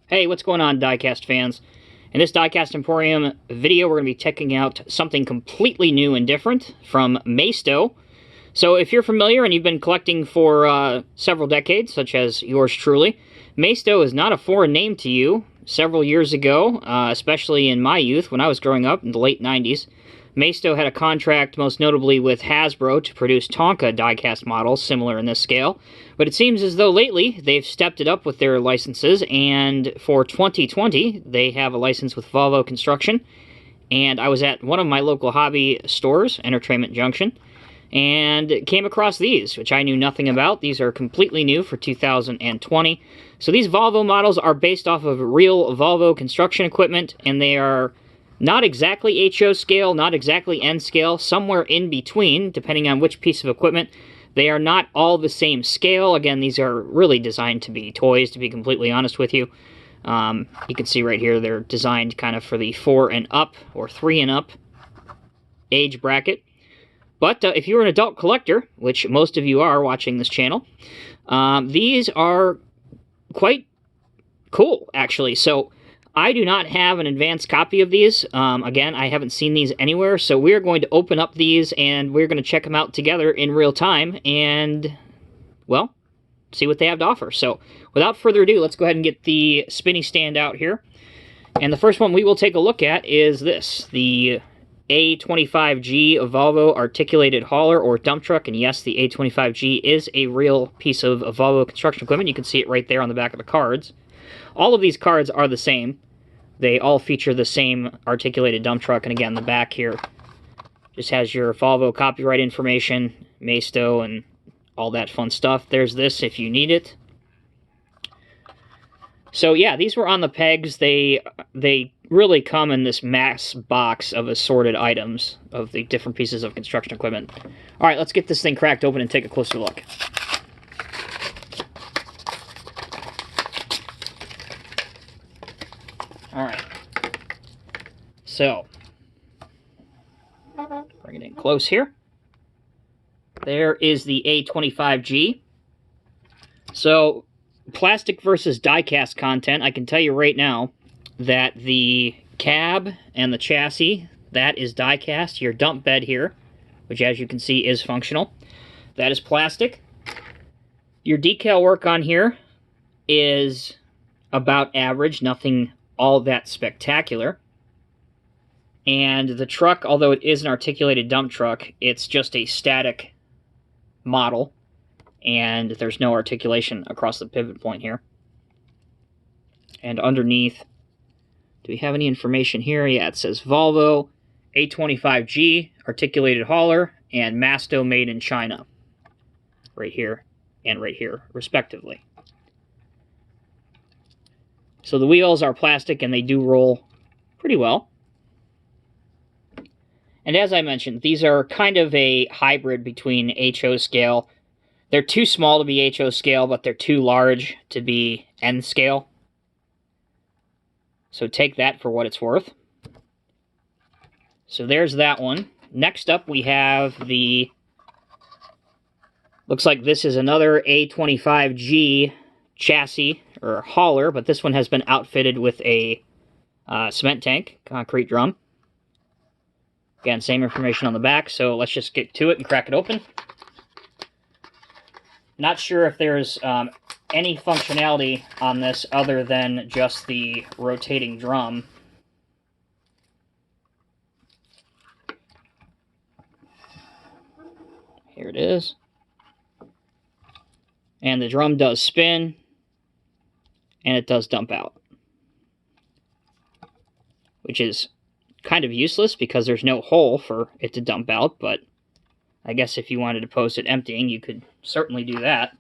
Hey, what's going on, Diecast fans? In this Diecast Emporium video, we're going to be checking out something completely new and different from Maisto. So if you're familiar and you've been collecting for several decades, such as yours truly, Maisto is not a foreign name to you. Several years ago, especially in my youth, when I was growing up in the late 90s, Maisto had a contract most notably with Hasbro to produce Tonka diecast models similar in this scale, but it seems as though lately they've stepped it up with their licenses, and for 2020 they have a license with Volvo Construction. And I was at one of my local hobby stores, Entertainment Junction, and came across these, which I knew nothing about. These are completely new for 2020. So these Volvo models are based off of real Volvo construction equipment, and they are not exactly HO scale, not exactly N scale, somewhere in between, depending on which piece of equipment. They are not all the same scale. Again, these are really designed to be toys, to be completely honest with you. You can see right here, they're designed kind of for the 4 and up, or 3 and up age bracket. But if you're an adult collector, which most of you are watching this channel, these are quite cool, actually. So I do not have an advanced copy of these. Again, I haven't seen these anywhere, so we're going to open up these and we're going to check them out together in real time and, well, see what they have to offer. So without further ado, let's go ahead and get the spinny stand out here. And the first one we will take a look at is this, the A25G Volvo articulated hauler or dump truck. And yes, the A25G is a real piece of Volvo construction equipment. You can see it right there on the back of the cards. All of these cards are the same. They all feature the same articulated dump truck. And again, the back here just has your Volvo copyright information, Maisto, and all that fun stuff. There's this if you need it. So yeah, these were on the pegs. They really come in this mass box of assorted items of the different pieces of construction equipment. All right, let's get this thing cracked open and take a closer look. All right. So, bring it in close here. There is the A25G. So, plastic versus die-cast content, I can tell you right now that the cab and the chassis, that is die-cast. Your dump bed here, which as you can see is functional, that is plastic. Your decal work on here is about average, nothing all that spectacular. And the truck, although it is an articulated dump truck, it's just a static model, and there's no articulation across the pivot point here. And underneath, do we have any information here? Yeah, it says Volvo, A25G, articulated hauler, and Maisto made in China. Right here and right here, respectively. So the wheels are plastic and they do roll pretty well. And as I mentioned, these are kind of a hybrid between HO scale. They're too small to be HO scale, but they're too large to be N scale. So take that for what it's worth. So there's that one. Next up we have the, looks like this is another A25G chassis or hauler, but this one has been outfitted with a cement tank, concrete drum. Again, same information on the back, so let's just get to it and crack it open. Not sure if there's any functionality on this other than just the rotating drum. Here it is. And the drum does spin, and it does dump out, which is kind of useless because there's no hole for it to dump out, but I guess if you wanted to post it emptying, you could certainly do that.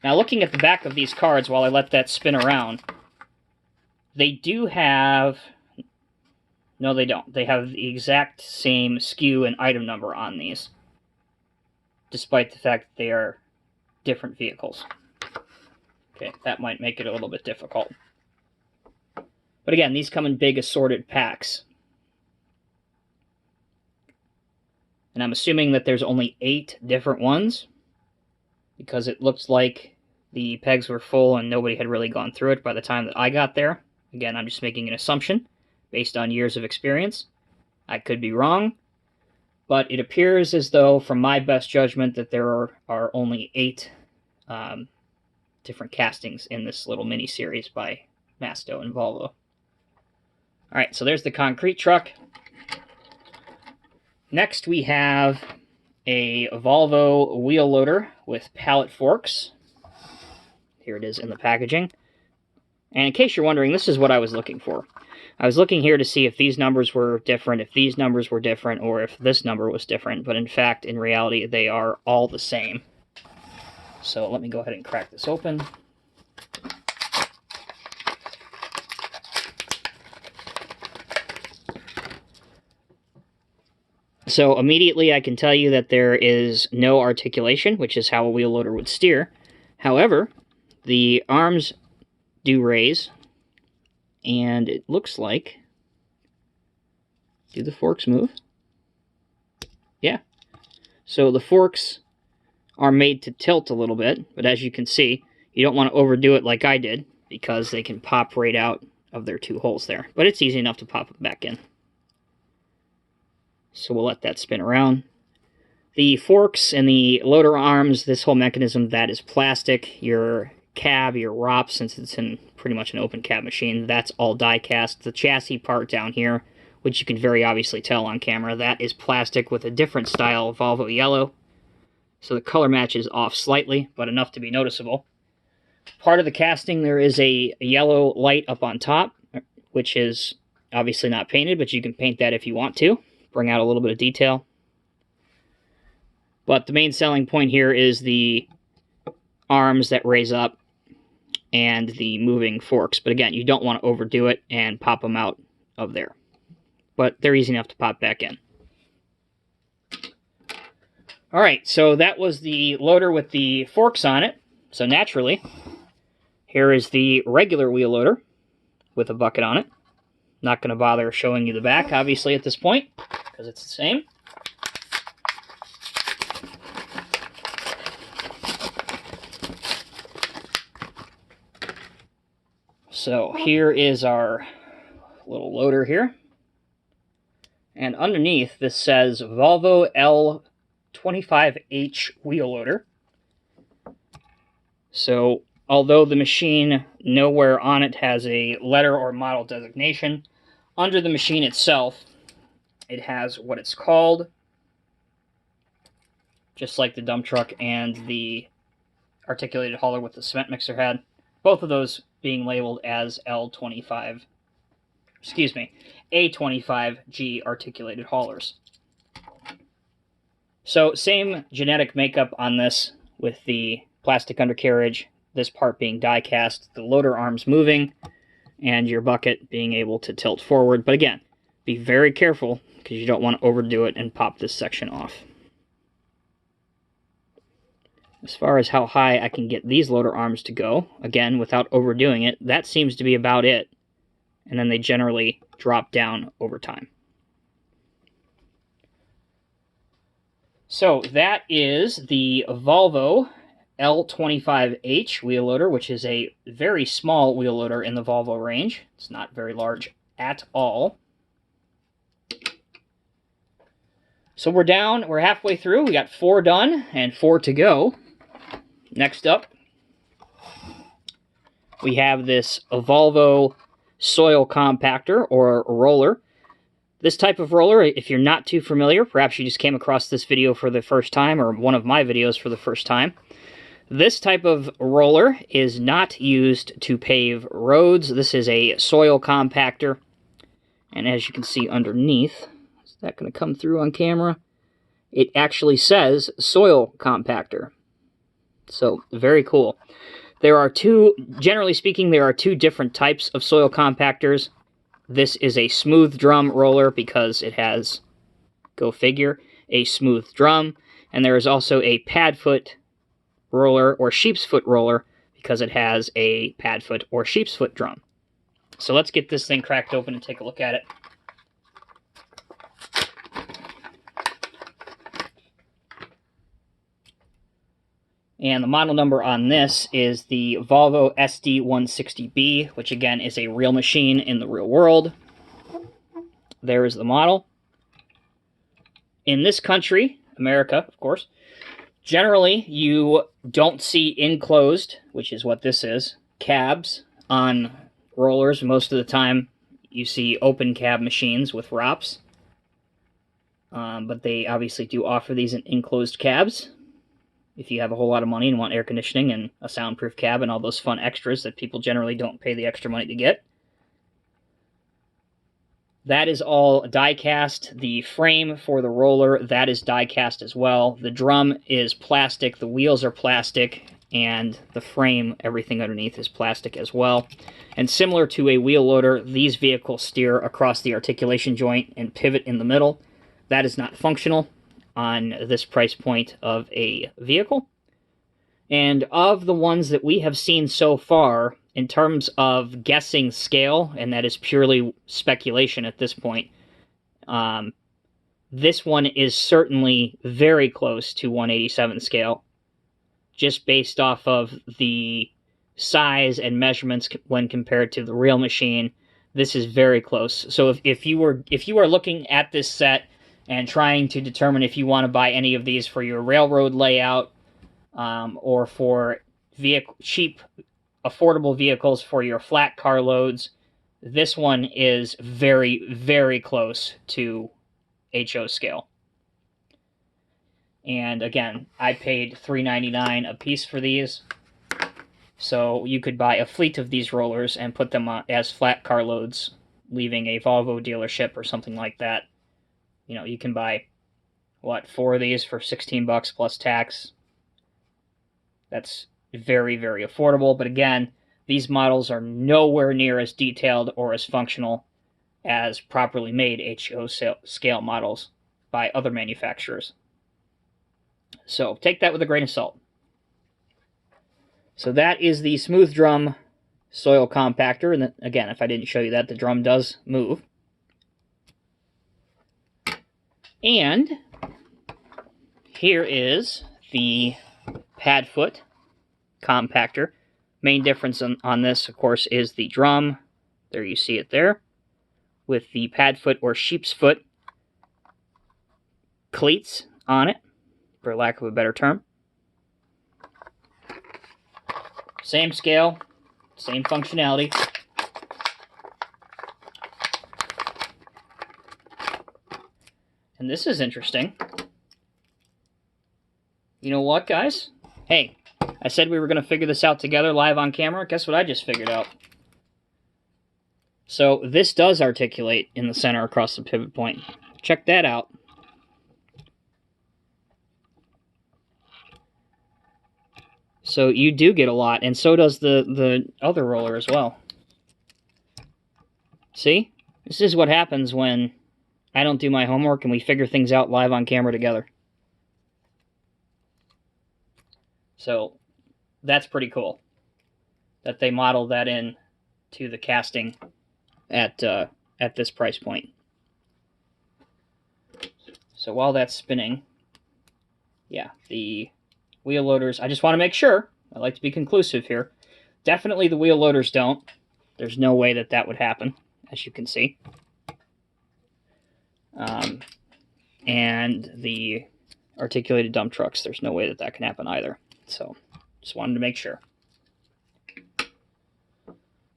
Now, looking at the back of these cards while I let that spin around, they do have, no they don't, they have the exact same SKU and item number on these, despite the fact that they are different vehicles. Okay, that might make it a little bit difficult. But again, these come in big assorted packs. And I'm assuming that there's only 8 different ones, because it looks like the pegs were full and nobody had really gone through it by the time that I got there. Again, I'm just making an assumption based on years of experience. I could be wrong, but it appears as though, from my best judgment, that there are only 8 different castings in this little mini-series by Maisto and Volvo. Alright, so there's the concrete truck. Next we have a Volvo wheel loader with pallet forks. Here it is in the packaging. And in case you're wondering, this is what I was looking for. I was looking here to see if these numbers were different, if these numbers were different, or if this number was different. But in fact, in reality, they are all the same. So let me go ahead and crack this open. So immediately I can tell you that there is no articulation, which is how a wheel loader would steer. However, the arms do raise, and it looks like... Do the forks move? Yeah. So the forks are made to tilt a little bit, but as you can see, you don't want to overdo it like I did, because they can pop right out of their 2 holes there. But it's easy enough to pop them back in. So we'll let that spin around. The forks and the loader arms, this whole mechanism, that is plastic. Your cab, your ROP, since it's in pretty much an open cab machine, that's all die-cast. The chassis part down here, which you can very obviously tell on camera, that is plastic with a different style of Volvo yellow. So the color match is off slightly, but enough to be noticeable. Part of the casting, there is a yellow light up on top, which is obviously not painted, but you can paint that if you want to. Bring out a little bit of detail. But the main selling point here is the arms that raise up and the moving forks. But again, you don't want to overdo it and pop them out of there. But they're easy enough to pop back in. Alright, so that was the loader with the forks on it. So naturally, here is the regular wheel loader with a bucket on it. Not going to bother showing you the back, obviously, at this point, because it's the same. So here is our little loader here. And underneath, this says Volvo L25H wheel loader. So, although the machine nowhere on it has a letter or model designation, under the machine itself, it has what it's called, just like the dump truck and the articulated hauler with the cement mixer had. Both of those being labeled as A25G articulated haulers. So, same genetic makeup on this with the plastic undercarriage, this part being die-cast, the loader arms moving, and your bucket being able to tilt forward. But again, be very careful, because you don't want to overdo it and pop this section off. As far as how high I can get these loader arms to go, again, without overdoing it, that seems to be about it. And then they generally drop down over time. So that is the Volvo L25H wheel loader, which is a very small wheel loader in the Volvo range. It's not very large at all. So we're halfway through. We got 4 done and 4 to go. Next up, we have this Volvo soil compactor or roller. This type of roller, if you're not too familiar, perhaps you just came across this video for the first time or one of my videos for the first time. This type of roller is not used to pave roads. This is a soil compactor. And as you can see underneath, is that going to come through on camera? It actually says soil compactor. So, very cool. Generally speaking, there are 2 different types of soil compactors. This is a smooth drum roller because it has, go figure, a smooth drum. And there is also a pad foot roller or sheep's foot roller because it has a pad foot or sheep's foot drum. So let's get this thing cracked open and take a look at it. And the model number on this is the Volvo SD160B, which again is a real machine in the real world. There is the model. In this country, America, of course, generally you don't see enclosed, which is what this is, cabs on rollers. Most of the time you see open cab machines with ROPs. But they obviously do offer these in enclosed cabs. If you have a whole lot of money and want air conditioning and a soundproof cab and all those fun extras that people generally don't pay the extra money to get. That is all die-cast. The frame for the roller, that is die-cast as well. The drum is plastic, the wheels are plastic, and the frame, everything underneath, is plastic as well. And similar to a wheel loader, these vehicles steer across the articulation joint and pivot in the middle. That is not functional on this price point of a vehicle. And of the ones that we have seen so far, in terms of guessing scale, and that is purely speculation at this point, this one is certainly very close to 1/87 scale, just based off of the size and measurements when compared to the real machine. This is very close. So if you are looking at this set and trying to determine if you want to buy any of these for your railroad layout, or for cheap, affordable vehicles for your flat car loads, this one is very, very close to HO scale. And again, I paid $3.99 a piece for these, so you could buy a fleet of these rollers and put them on as flat car loads, leaving a Volvo dealership or something like that. You know, you can buy, what, 4 of these for 16 bucks plus tax. That's very, very affordable. But again, these models are nowhere near as detailed or as functional as properly made HO scale models by other manufacturers. So take that with a grain of salt. So that is the smooth drum soil compactor. And again, if I didn't show you that, the drum does move. And here is the pad foot compactor. Main difference on this, of course, is the drum. There you see it there, with the pad foot or sheep's foot cleats on it, for lack of a better term. Same scale, same functionality. And this is interesting. You know what, guys? Hey, I said we were going to figure this out together live on camera. Guess what I just figured out? So this does articulate in the center across the pivot point. Check that out. So you do get a lot, and so does the other roller as well. See? This is what happens when I don't do my homework and we figure things out live on camera together. So that's pretty cool that they modeled that in to the casting at this price point. So while that's spinning, yeah, the wheel loaders, I just want to make sure, I like to be conclusive here, definitely the wheel loaders don't. There's no way that that would happen, as you can see. And the articulated dump trucks, there's no way that that can happen either. So just wanted to make sure.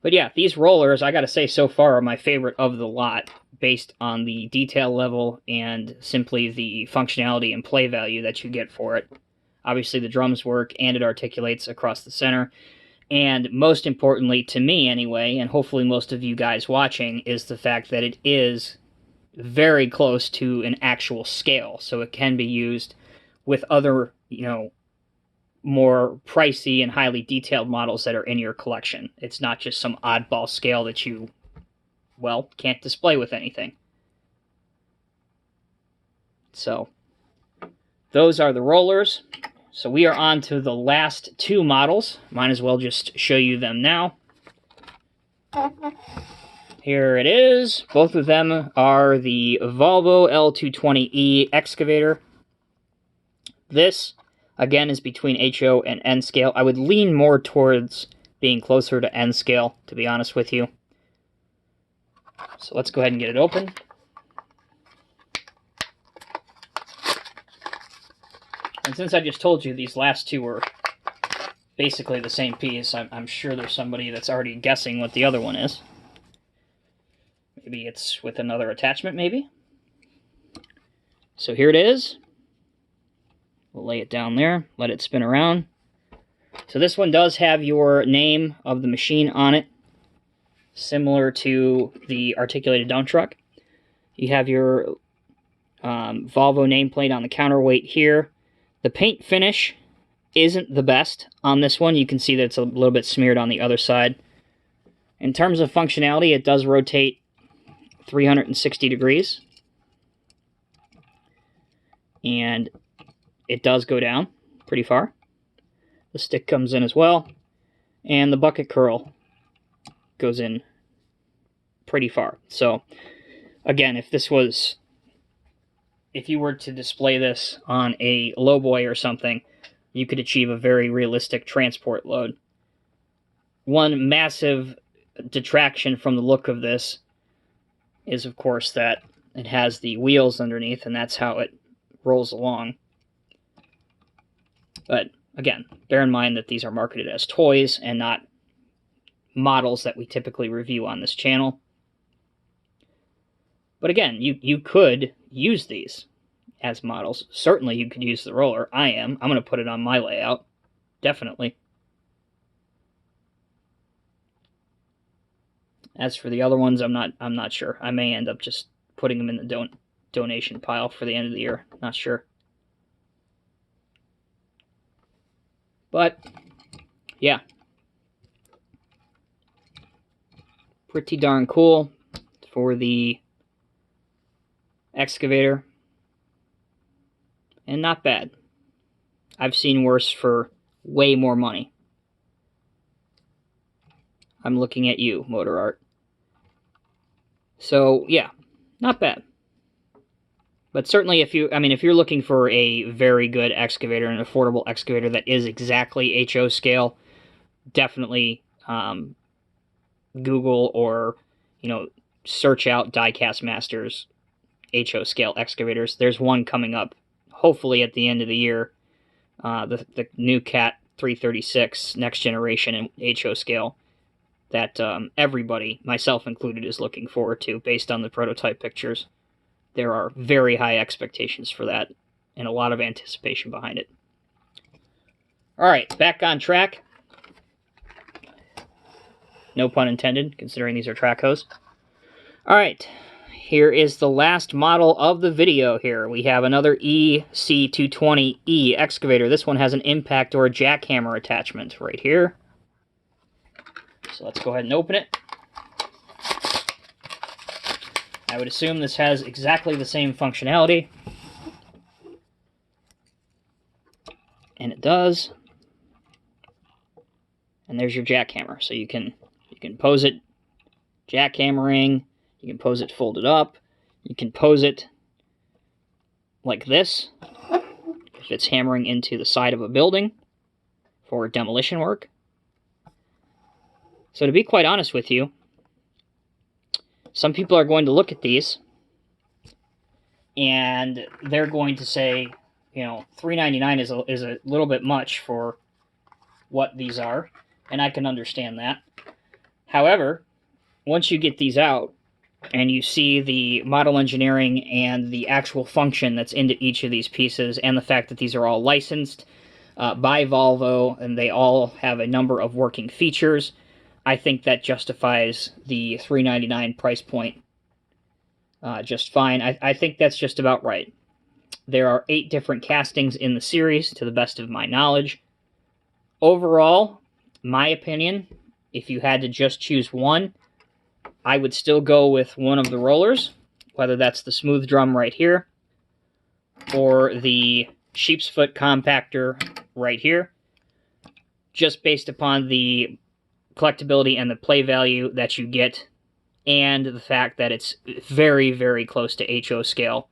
But yeah, these rollers, I gotta say, so far are my favorite of the lot, based on the detail level and simply the functionality and play value that you get for it. Obviously the drums work and it articulates across the center. And most importantly, to me anyway, and hopefully most of you guys watching, is the fact that it is very close to an actual scale. So it can be used with other, you know, more pricey and highly detailed models that are in your collection. It's not just some oddball scale that you, well, can't display with anything. So those are the rollers. So we are on to the last two models. Might as well just show you them now. Here it is. Both of them are the Volvo L220E excavator. This, again, is between HO and N scale. I would lean more towards being closer to N scale, to be honest with you. So let's go ahead and get it open. And since I just told you these last two were basically the same piece, I'm sure there's somebody that's already guessing what the other one is. Maybe it's with another attachment, maybe. So here it is. We'll lay it down there, let it spin around. So this one does have your name of the machine on it, similar to the articulated dump truck. You have your Volvo nameplate on the counterweight here. The paint finish isn't the best on this one. You can see that it's a little bit smeared on the other side. In terms of functionality, it does rotate 360 degrees. And it does go down pretty far. The stick comes in as well. And the bucket curl goes in pretty far. So, again, if you were to display this on a lowboy or something, you could achieve a very realistic transport load. One massive detraction from the look of this is, of course, that it has the wheels underneath, and that's how it rolls along. But, again, bear in mind that these are marketed as toys and not models that we typically review on this channel. But again, you could use these as models. Certainly you could use the roller. I'm going to put it on my layout. Definitely. As for the other ones, I'm not sure. I may end up just putting them in the donation pile for the end of the year. Not sure. But yeah. Pretty darn cool for the excavator, and not bad. I've seen worse for way more money. I'm looking at you, Motor Art. So yeah, not bad. But certainly if you're looking for a very good excavator, an affordable excavator that is exactly HO scale, definitely Google or search out Diecast Masters HO scale excavators. There's one coming up, hopefully at the end of the year, the new Cat 336 next generation in HO scale that everybody, myself included, is looking forward to based on the prototype pictures. There are very high expectations for that and a lot of anticipation behind it. Alright, back on track. No pun intended, considering these are track hose. Alright, here is the last model of the video here. We have another EC220E excavator. This one has an impact or a jackhammer attachment right here. So let's go ahead and open it. I would assume this has exactly the same functionality. And it does. And there's your jackhammer. So you can pose it jackhammering. You can pose it folded up. You can pose it like this if it's hammering into the side of a building for demolition work. So to be quite honest with you, some people are going to look at these and they're going to say, $3.99 is a little bit much for what these are, and I can understand that. However, once you get these out and you see the model engineering and the actual function that's into each of these pieces, and the fact that these are all licensed by Volvo and they all have a number of working features, I think that justifies the $3.99 price point just fine. I think that's just about right. There are 8 different castings in the series, to the best of my knowledge. Overall, my opinion, if you had to just choose one, I would still go with one of the rollers, whether that's the smooth drum right here, or the sheep's foot compactor right here, just based upon the collectability and the play value that you get, and the fact that it's very, very close to HO scale.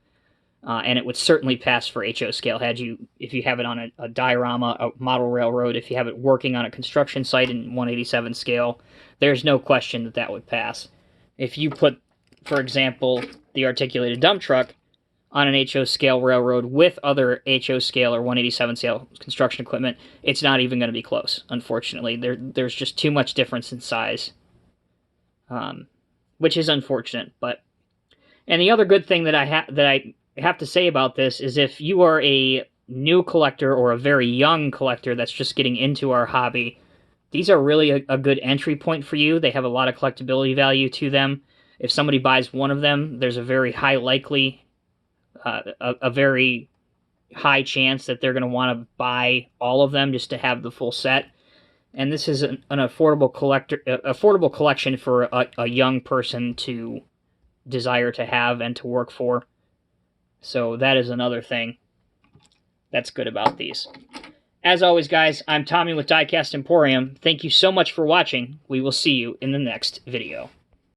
and it would certainly pass for HO scale if you have it on a diorama, a model railroad, if you have it working on a construction site in 187 scale. There's no question that that would pass. If you put, for example, the articulated dump truck on an HO scale railroad with other HO scale or 187 scale construction equipment, it's not even going to be close, unfortunately. There's just too much difference in size, which is unfortunate. And the other good thing that I have to say about this is if you are a new collector or a very young collector that's just getting into our hobby, these are really a good entry point for you. They have a lot of collectability value to them. If somebody buys one of them, there's a very high a very high chance that they're going to want to buy all of them just to have the full set. And this is an affordable collection for a young person to desire to have and to work for. So that is another thing that's good about these. As always, guys, I'm Tommy with Diecast Emporium. Thank you so much for watching. We will see you in the next video.